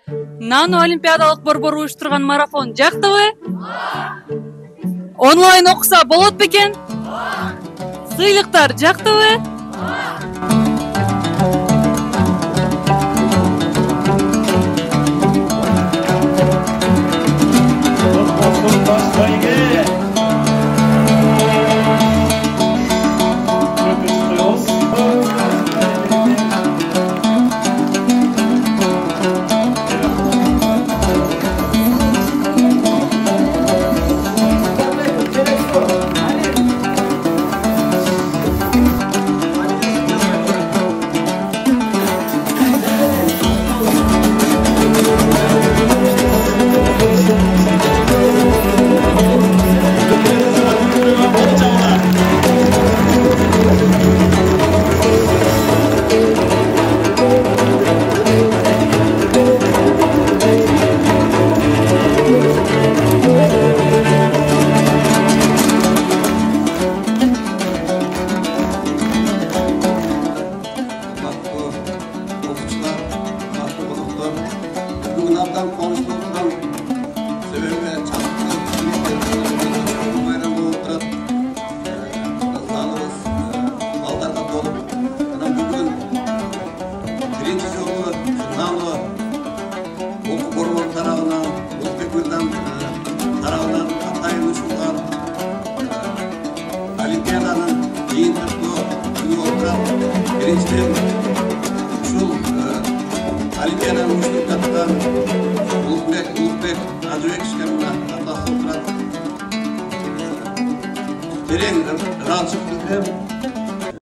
Нано Олимпиадалык борбор уюштурган марафон жактыбы? Онлайн окуса болот бекен? Сыйлыктар жактыбы? Олимпиаданын жыйынтыктуу күнү отурат. Биринчиден ушул Олимпиаданы уюштуруп жаткан Улукбек Ажыбековичке мына атасы отурат. Терең ыраазычылык билдирем.